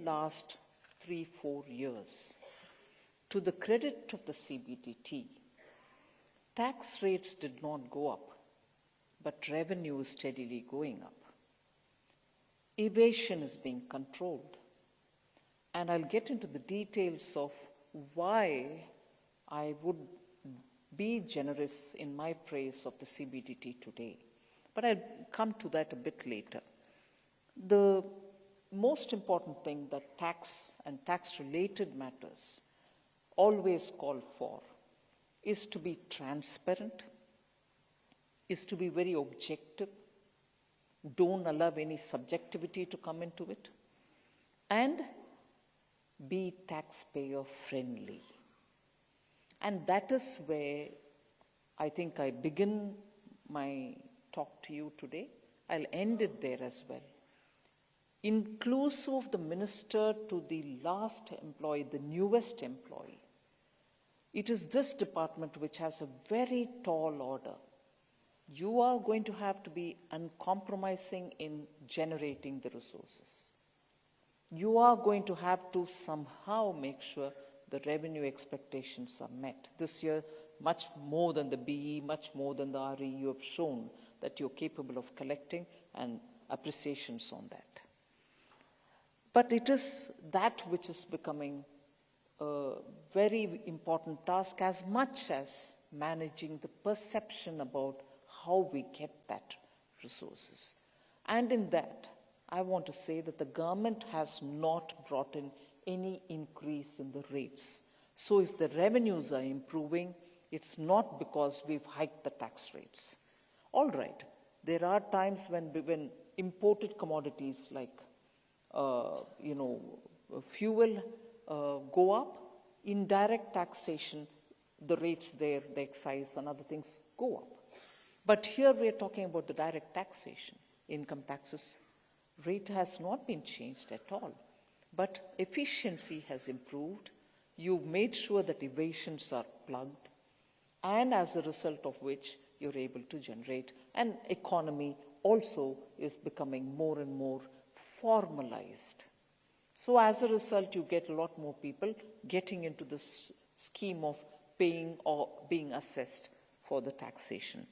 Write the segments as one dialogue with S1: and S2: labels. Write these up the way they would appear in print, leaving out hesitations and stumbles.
S1: last 3-4 years, to the credit of the CBDT, tax rates did not go up, but revenue is steadily going up. Evasion is being controlled. And I'll get into the details of why I would be generous in my praise of the CBDT today. But I'll come to that a bit later. The most important thing that tax and tax-related matters always call for is to be transparent, is to be very objective, don't allow any subjectivity to come into it, and be taxpayer friendly. And that is where I think I begin my talk to you today. I'll end it there as well. Inclusive of the minister to the last employee, the newest employee, it is this department which has a very tall order. You are going to have to be uncompromising in generating the resources. You are going to have to somehow make sure the revenue expectations are met. This year, much more than the BE, much more than the RE, you have shown that you're capable of collecting, and appreciations on that. But it is that which is becoming a very important task, as much as managing the perception about how we get that resources. And in that, I want to say that the government has not brought in any increase in the rates. So if the revenues are improving, it's not because we've hiked the tax rates. All right, there are times when imported commodities like fuel go up, indirect taxation, the rates there, the excise and other things go up. But here we are talking about the direct taxation. Income taxes rate has not been changed at all, but efficiency has improved. You've made sure that evasions are plugged, and as a result of which you're able to generate. An economy also is becoming more and more formalized. So as a result, you get a lot more people getting into this scheme of paying or being assessed for the taxation.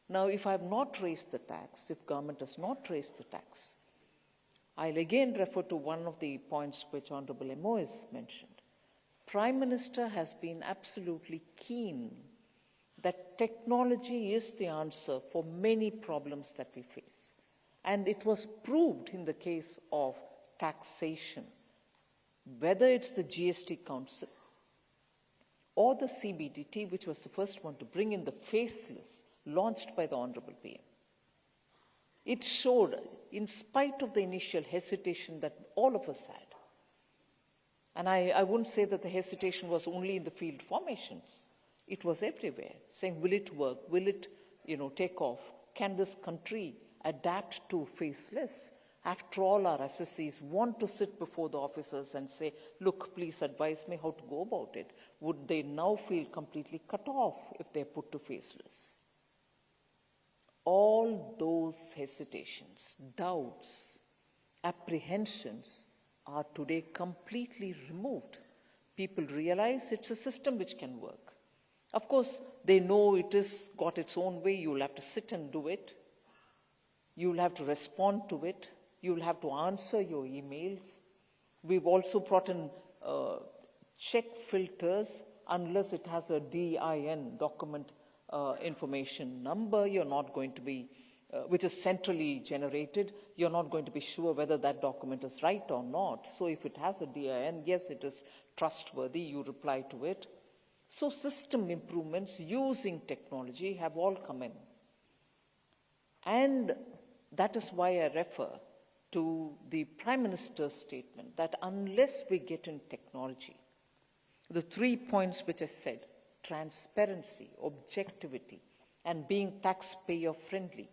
S1: Now, if I have not raised the tax, if government has not raised the tax, I'll again refer to one of the points which Honorable MO has mentioned. Prime Minister has been absolutely keen that technology is the answer for many problems that we face. And it was proved in the case of taxation, whether it's the GST Council or the CBDT, which was the first one to bring in the faceless, launched by the Honorable PM. It showed, in spite of the initial hesitation that all of us had, and I wouldn't say that the hesitation was only in the field formations, it was everywhere, saying, will it work? Will it, take off? Can this country adapt to faceless? After all, our assessees want to sit before the officers and say, look, please advise me how to go about it. Would they now feel completely cut off if they're put to faceless? All those hesitations, doubts, apprehensions are today completely removed. People realize it's a system which can work. Of course, they know it has got its own way. You'll have to sit and do it. You'll have to respond to it. You'll have to answer your emails. We've also brought in check filters unless it has a DIN, document information number. You're not going to be, which is centrally generated, you're not going to be sure whether that document is right or not. So if it has a DIN, yes, it is trustworthy, you reply to it. So system improvements using technology have all come in. And that is why I refer to the Prime Minister's statement that unless we get in technology, the 3 points which I said, transparency, objectivity, and being taxpayer friendly,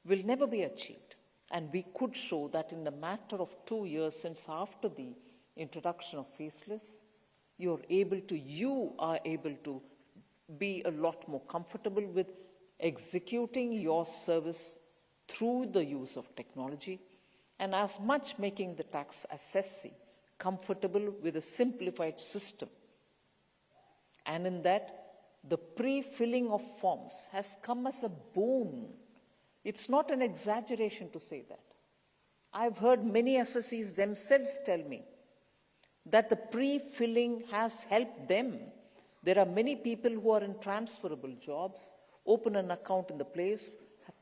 S1: will never be achieved. And we could show that in a matter of 2 years since after the introduction of faceless, you are able to be a lot more comfortable with executing your service through the use of technology, and as much making the tax assessee comfortable with a simplified system. And in that, the pre-filling of forms has come as a boon. It's not an exaggeration to say that. I've heard many assessees themselves tell me that the pre-filling has helped them. There are many people who are in transferable jobs, open an account in the place,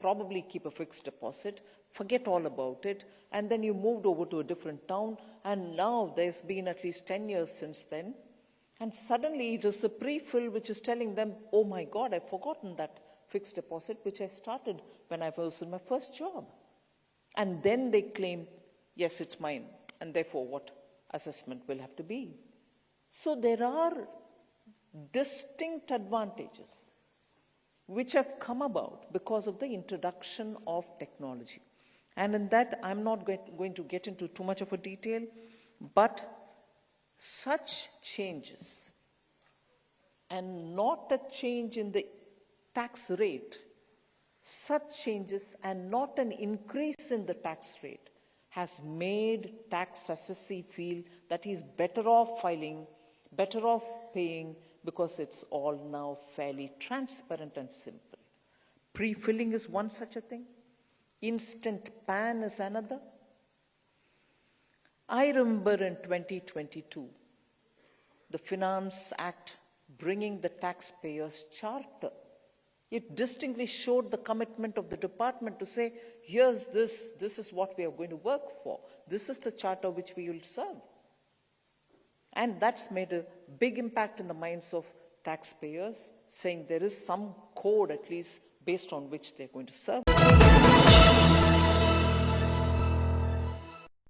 S1: probably keep a fixed deposit, forget all about it, and then you moved over to a different town, and now there's been at least 10 years since then, and suddenly it is the pre-fill which is telling them, oh my God, I've forgotten that fixed deposit which I started when I was in my first job. And then they claim, yes, it's mine, and therefore what assessment will have to be. So there are distinct advantages which have come about because of the introduction of technology. And in that, I'm not going to get into too much of a detail, but such changes, and not a change in the tax rate, such changes and not an increase in the tax rate has made tax assessee feel that he's better off filing, better off paying, because it's all now fairly transparent and simple. Pre-filling is one such a thing. Instant PAN is another. I remember in 2022, the Finance Act bringing the taxpayers' charter. It distinctly showed the commitment of the department to say, here's this is what we are going to work for. This is the charter which we will serve. And that's made a big impact in the minds of taxpayers, saying there is some code at least based on which they're going to serve